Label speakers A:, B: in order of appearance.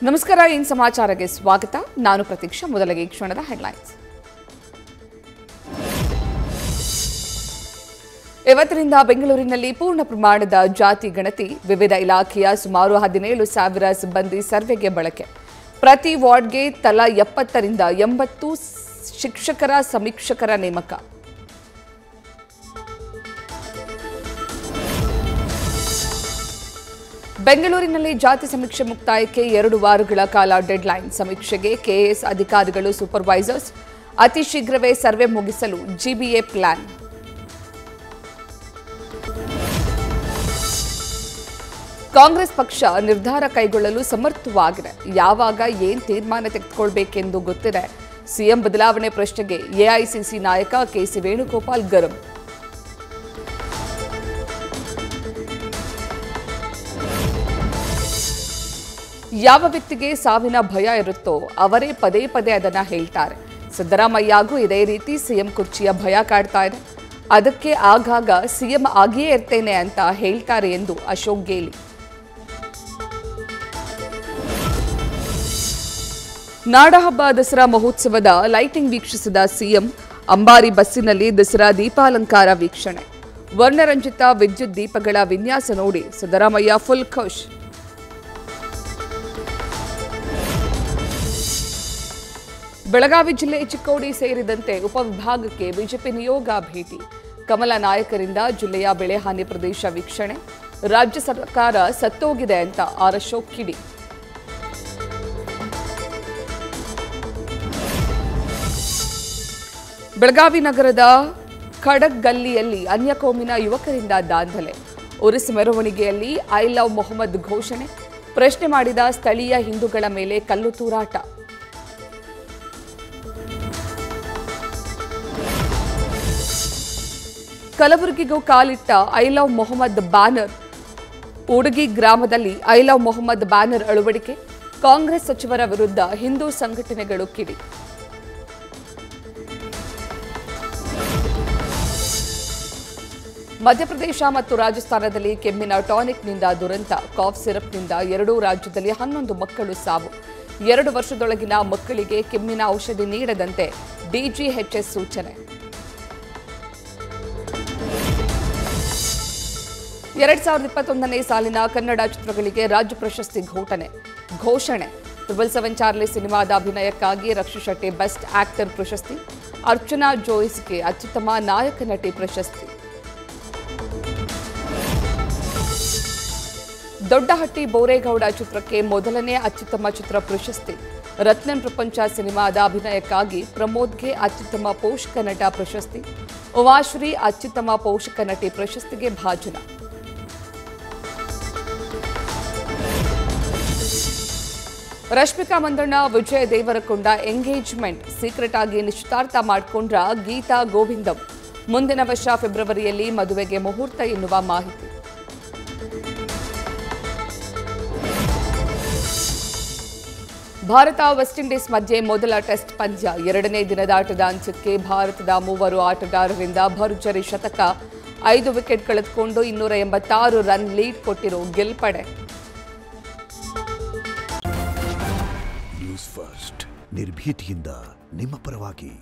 A: ನಮಸ್ಕಾರ, ಇನ್ ಸಮಾಚಾರಕ್ಕೆ ಸ್ವಾಗತ. ನಾನು ಪ್ರತೀಕ್ಷಾ. ಮೊದಲಿಗೆ ಈ ಕ್ಷಣದ ಹೆಡ್ಲೈನ್ಸ್. ಇವತ್ತಿನಿಂದ ಬೆಂಗಳೂರಿನಲ್ಲಿ ಪೂರ್ಣ ಪ್ರಮಾಣದ ಜಾತಿ ಗಣತಿ. ವಿವಿಧ ಇಲಾಖೆಯ ಸುಮಾರು 17,000 ಸಿಬ್ಬಂದಿ ಸರ್ವೆಗೆ ಬಳಕೆ. ಪ್ರತಿ ವಾರ್ಡ್ಗೆ ತಲಾ 70 ರಿಂದ 80 ಶಿಕ್ಷಕರ ಸಮೀಕ್ಷಕರ ನೇಮಕ. ಬೆಂಗಳೂರಿನಲ್ಲಿ ಜಾತಿ ಸಮೀಕ್ಷೆ ಮುಕ್ತಾಯಕ್ಕೆ 2 ವಾರಗಳ ಕಾಲ ಡೆಡ್ಲೈನ್. ಸಮೀಕ್ಷೆಗೆ ಕೆಎಎಸ್ ಅಧಿಕಾರಿಗಳು, ಸೂಪರ್ವೈಸರ್ಸ್ ಅತಿ ಶೀಘ್ರವೇ ಸರ್ವೆ ಮುಗಿಸಲು ಜಿಬಿಎ ಪ್ಲಾನ್. ಕಾಂಗ್ರೆಸ್ ಪಕ್ಷ ನಿರ್ಧಾರ ಕೈಗೊಳ್ಳಲು ಸಮರ್ಥವಾಗಿದೆ. ಯಾವಾಗ ಏನ್ ತೀರ್ಮಾನ ತೆಗೆದುಕೊಳ್ಳಬೇಕೆಂದು ಗೊತ್ತಿದೆ. ಸಿಎಂ ಬದಲಾವಣೆ ಪ್ರಶ್ನೆಗೆ ಎಐಸಿಸಿ ನಾಯಕ ಕೆಸಿ ವೇಣುಗೋಪಾಲ್ ಗರಂ. ಯಾವ ವ್ಯಕ್ತಿಗೆ ಸಾವಿನ ಭಯ ಇರುತ್ತೋ ಅವರೇ ಪದೇ ಪದೇ ಅದನ್ನ ಹೇಳ್ತಾರೆ. ಸಿದ್ದರಾಮಯ್ಯಗೂ ಇದೇ ರೀತಿ ಸಿಎಂ ಕುರ್ಚಿಯ ಭಯ ಕಾಡ್ತಾ ಇದೆ. ಅದಕ್ಕೆ ಆಗಾಗ ಸಿಎಂ ಆಗಿಯೇ ಇರ್ತೇನೆ ಅಂತ ಹೇಳ್ತಾರೆ ಎಂದು ಅಶೋಕ್ ಗೇಲಿ. ನಾಡಹಬ್ಬ ದಸರಾ ಮಹೋತ್ಸವದ ಲೈಟಿಂಗ್ ವೀಕ್ಷಿಸಿದ ಸಿಎಂ. ಅಂಬಾರಿ ಬಸ್ಸಿನಲ್ಲಿ ದಸರಾ ದೀಪಾಲಂಕಾರ ವೀಕ್ಷಣೆ. ವರ್ಣರಂಜಿತ ವಿದ್ಯುತ್ ದೀಪಗಳ ವಿನ್ಯಾಸ ನೋಡಿ ಸಿದ್ದರಾಮಯ್ಯ ಫುಲ್ ಖುಷ್. ಬೆಳಗಾವಿ ಜಿಲ್ಲೆ ಚಿಕ್ಕೋಡಿ ಸೇರಿದಂತೆ ಉಪವಿಭಾಗಕ್ಕೆ ಬಿಜೆಪಿ ನಿಯೋಗ ಭೇಟಿ. ಕಮಲ ನಾಯಕರಿಂದ ಜಿಲ್ಲೆಯ ಬೆಳೆಹಾನಿ ಪ್ರದೇಶ ವೀಕ್ಷಣೆ. ರಾಜ್ಯ ಸರ್ಕಾರ ಸತ್ತೋಗಿದೆ ಅಂತ ಆರ್ ಅಶೋಕ್ ಕಿಡಿ. ಬೆಳಗಾವಿ ನಗರದ ಖಡಕ್ಗಲ್ಲಿಯಲ್ಲಿ ಅನ್ಯಕೋಮಿನ ಯುವಕರಿಂದ ದಾಂಧಲೆ. ಉರುಸ್ ಮೆರವಣಿಗೆಯಲ್ಲಿ ಐ ಲವ್ ಮೊಹಮ್ಮದ್ ಘೋಷಣೆ. ಪ್ರಶ್ನೆ ಮಾಡಿದ ಸ್ಥಳೀಯ ಹಿಂದೂಗಳ ಮೇಲೆ ಕಲ್ಲು ತೂರಾಟ. ಕಲಬುರಗಿಗೂ ಕಾಲಿಟ್ಟ ಐ ಲವ್ ಮೊಹಮ್ಮದ್ ಬ್ಯಾನರ್. ಉಡುಗಿ ಗ್ರಾಮದಲ್ಲಿ ಐ ಲವ್ ಮೊಹಮ್ಮದ್ ಬ್ಯಾನರ್ ಅಳವಡಿಕೆ. ಕಾಂಗ್ರೆಸ್ ಸಚಿವರ ವಿರುದ್ಧ ಹಿಂದೂ ಸಂಘಟನೆಗಳು ಕಿಡಿ. ಮಧ್ಯಪ್ರದೇಶ ಮತ್ತು ರಾಜಸ್ಥಾನದಲ್ಲಿ ಕೆಮ್ಮಿನ ಟಾನಿಕ್ನಿಂದ ದುರಂತ. ಕಾಫ್ ಸಿರಪ್ನಿಂದ 2 ರಾಜ್ಯದಲ್ಲಿ 11 ಮಕ್ಕಳು ಸಾವು. 2 ವರ್ಷದೊಳಗಿನ ಮಕ್ಕಳಿಗೆ ಕೆಮ್ಮಿನ ಔಷಧಿ ನೀಡದಂತೆ ಡಿಜಿಎಚ್ಎಸ್ ಸೂಚನೆ. 2021ನೇ ಸಾಲಿನ ಕನ್ನಡ ಚಿತ್ರಗಳಿಗೆ ರಾಜ್ಯ ಪ್ರಶಸ್ತಿ ಘೋಷಣೆ. 777 ಚಾರ್ಲಿ ಸಿನಿಮಾದ ಅಭಿನಯಕ್ಕಾಗಿ ರಕ್ಷಿತ್ ಶೆಟ್ಟಿ ಬೆಸ್ಟ್ ಆಕ್ಟರ್ ಪ್ರಶಸ್ತಿ. ಅರ್ಚನಾ ಜೋಯಿಸ್ಗೆ ಅತ್ಯುತ್ತಮ ನಾಯಕ ನಟಿ ಪ್ರಶಸ್ತಿ. ದೊಡ್ಡಹಟ್ಟಿ ಬೋರೇಗೌಡ ಚಿತ್ರಕ್ಕೆ ಮೊದಲನೇ ಅತ್ಯುತ್ತಮ ಚಿತ್ರ ಪ್ರಶಸ್ತಿ. ರತ್ನನ್ ಪ್ರಪಂಚ ಸಿನಿಮಾದ ಅಭಿನಯಕ್ಕಾಗಿ ಪ್ರಮೋದ್ಗೆ ಅತ್ಯುತ್ತಮ ಪೋಷಕ ನಟ ಪ್ರಶಸ್ತಿ. ಉಮಾಶ್ರೀ ಅತ್ಯುತ್ತಮ ಪೋಷಕ ನಟಿ ಪ್ರಶಸ್ತಿಗೆ ಭಾಜನ. ರಶ್ಮಿಕಾ ಮಂದಣ್ಣ ವಿಜಯ್ ದೇವರಕೊಂಡ ಎಂಗೇಜ್ಮೆಂಟ್. ಸೀಕ್ರೆಟ್ ಆಗಿ ನಿಶ್ಚಿತಾರ್ಥ ಮಾಡಿಕೊಂಡ್ರ ಗೀತಾ ಗೋವಿಂದಂ. ಮುಂದಿನ ವರ್ಷ ಫೆಬ್ರವರಿಯಲ್ಲಿ ಮದುವೆಗೆ ಮುಹೂರ್ತ ಎನ್ನುವ ಮಾಹಿತಿ. ಭಾರತ ವೆಸ್ಟ್ ಇಂಡೀಸ್ ಮಧ್ಯೆ ಮೊದಲ ಟೆಸ್ಟ್ ಪಂದ್ಯ. 2ನೇ ದಿನದಾಟದ ಅಂತ್ಯಕ್ಕೆ ಭಾರತದ 3 ಆಟಗಾರರಿಂದ ಭರ್ಜರಿ ಶತಕ. 5 ವಿಕೆಟ್ ಕಳೆದುಕೊಂಡು 286 ರನ್ ಲೀಡ್ ಕೊಟ್ಟಿರೋ ಗಿಲ್ ಪಡೆ.
B: ನ್ಯೂಸ್ ಫಸ್ಟ್, ನಿರ್ಭೀತಿಯಿಂದ ನಿಮ್ಮ ಪರವಾಗಿ.